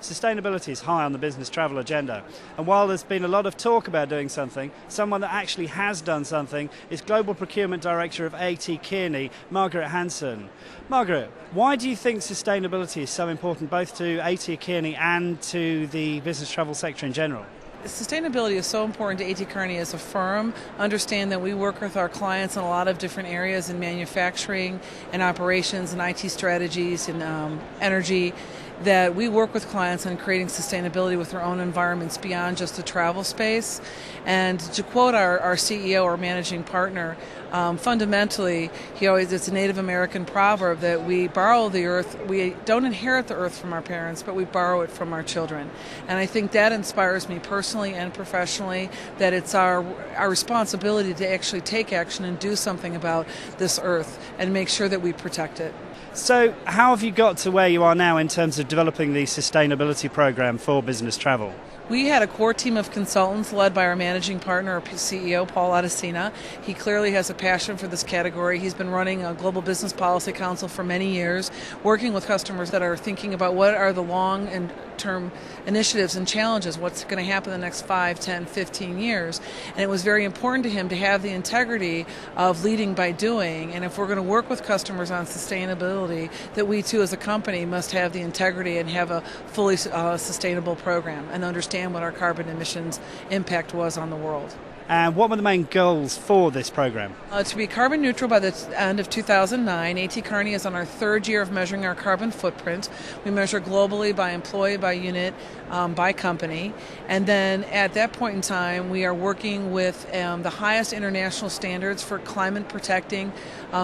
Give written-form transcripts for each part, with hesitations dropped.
Sustainability is high on the business travel agenda, and while there's been a lot of talk about doing something, someone that actually has done something is Global Procurement Director of AT Kearney, Margaret Hansen. Margaret, why do you think sustainability is so important both to AT Kearney and to the business travel sector in general? Sustainability is so important to AT Kearney as a firm. Understand that we work with our clients in a lot of different areas in manufacturing and operations and IT strategies and energy, that we work with clients on creating sustainability with their own environments beyond just the travel space. And to quote our CEO, our managing partner, fundamentally, it's a Native American proverb that we borrow the earth, we don't inherit the earth from our parents, but we borrow it from our children. And I think that inspires me personally and professionally, that it's our responsibility to actually take action and do something about this earth and make sure that we protect it. So how have you got to where you are now in terms of developing the sustainability program for business travel? We had a core team of consultants led by our managing partner, our CEO, Paul Adesina. He clearly has a passion for this category. He's been running a Global Business Policy Council for many years, working with customers that are thinking about what are the long and term initiatives and challenges, what's going to happen in the next 5, 10, 15 years. And it was very important to him to have the integrity of leading by doing. And if we're going to work with customers on sustainability, that we too as a company must have the integrity and have a fully sustainable program and understand what our carbon emissions impact was on the world. And what were the main goals for this program? To be carbon neutral by the end of 2009. AT Kearney is on our third year of measuring our carbon footprint. We measure globally by employee, by unit, by company. And then at that point in time, we are working with the highest international standards for climate protecting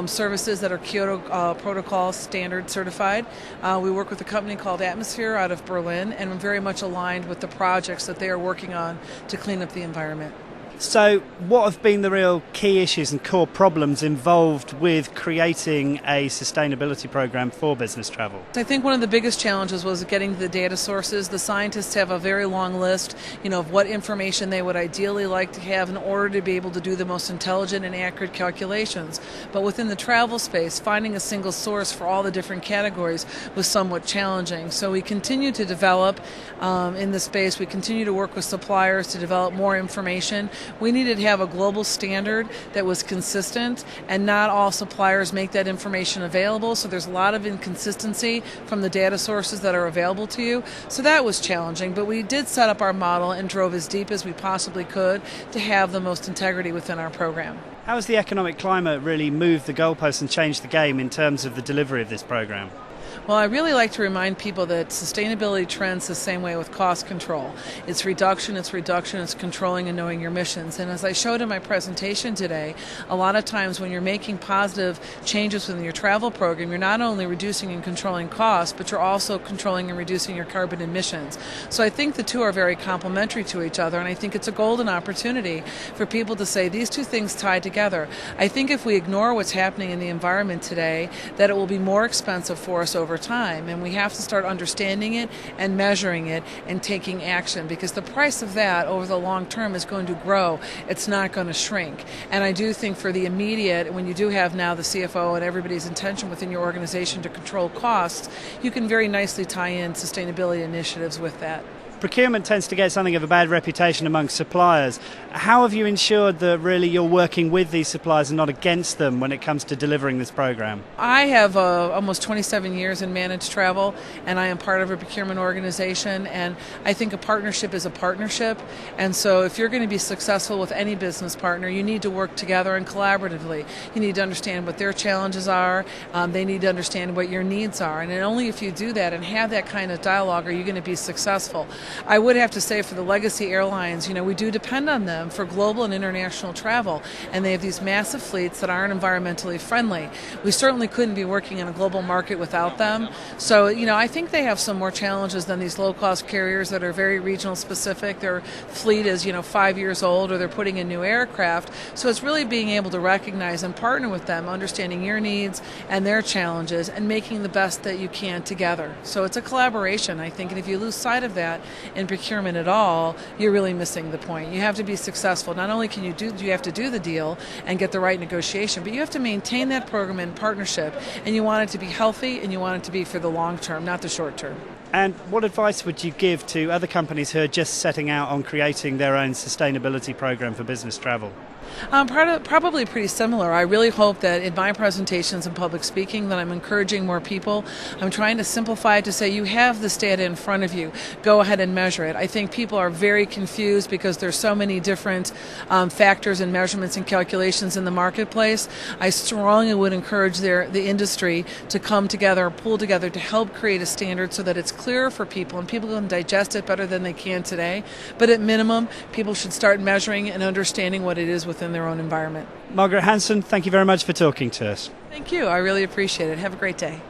services that are Kyoto Protocol standard certified. We work with a company called Atmosphere out of Berlin, and we're very much aligned with the projects that they are working on to clean up the environment. So what have been the real key issues and core problems involved with creating a sustainability program for business travel? I think one of the biggest challenges was getting the data sources. The scientists have a very long list, of what information they would ideally like to have in order to be able to do the most intelligent and accurate calculations. But within the travel space, finding a single source for all the different categories was somewhat challenging. So we continue to develop in the space. We continue to work with suppliers to develop more information. We needed to have a global standard that was consistent, and not all suppliers make that information available, so there's a lot of inconsistency from the data sources that are available to you. So that was challenging, but we did set up our model and drove as deep as we possibly could to have the most integrity within our program. How has the economic climate really moved the goalposts and changed the game in terms of the delivery of this program? Well, I really like to remind people that sustainability trends the same way with cost control. It's reduction, it's controlling and knowing your missions. And as I showed in my presentation today, a lot of times when you're making positive changes within your travel program, you're not only reducing and controlling costs, but you're also controlling and reducing your carbon emissions. So I think the two are very complementary to each other, and I think it's a golden opportunity for people to say these two things tie together. I think if we ignore what's happening in the environment today, that it will be more expensive for us over time, and we have to start understanding it and measuring it and taking action, because the price of that over the long term is going to grow. It's not going to shrink. And I do think for the immediate, when you do have now the CFO and everybody's intention within your organization to control costs, you can very nicely tie in sustainability initiatives with that. Procurement tends to get something of a bad reputation among suppliers. How have you ensured that really you're working with these suppliers and not against them when it comes to delivering this program? I have almost 27 years in managed travel, and I am part of a procurement organization, and I think a partnership is a partnership. And so if you're going to be successful with any business partner, you need to work together and collaboratively. You need to understand what their challenges are. They need to understand what your needs are. And only if you do that and have that kind of dialogue are you going to be successful. I would have to say for the legacy airlines, we do depend on them for global and international travel, and they have these massive fleets that aren't environmentally friendly. We certainly couldn't be working in a global market without them. So, I think they have some more challenges than these low-cost carriers that are very regional specific. Their fleet is, 5 years old, or they're putting in new aircraft. So it's really being able to recognize and partner with them, understanding your needs and their challenges, and making the best that you can together. So it's a collaboration, I think, and if you lose sight of that in procurement at all, you're really missing the point. You have to be successful. Not only can you have to do the deal and get the right negotiation, but you have to maintain that program in partnership, and you want it to be healthy and you want it to be for the long term, not the short term. And what advice would you give to other companies who are just setting out on creating their own sustainability program for business travel? Probably pretty similar. I really hope that in my presentations and public speaking that I'm encouraging more people. I'm trying to simplify it to say you have this data in front of you. Go ahead and measure it. I think people are very confused because there's so many different factors and measurements and calculations in the marketplace. I strongly would encourage the industry to come together, pull together to help create a standard so that it's clearer for people and people can digest it better than they can today. But at minimum, people should start measuring and understanding what it is within their own environment. Margaret Hansen, thank you very much for talking to us. Thank you. I really appreciate it. Have a great day.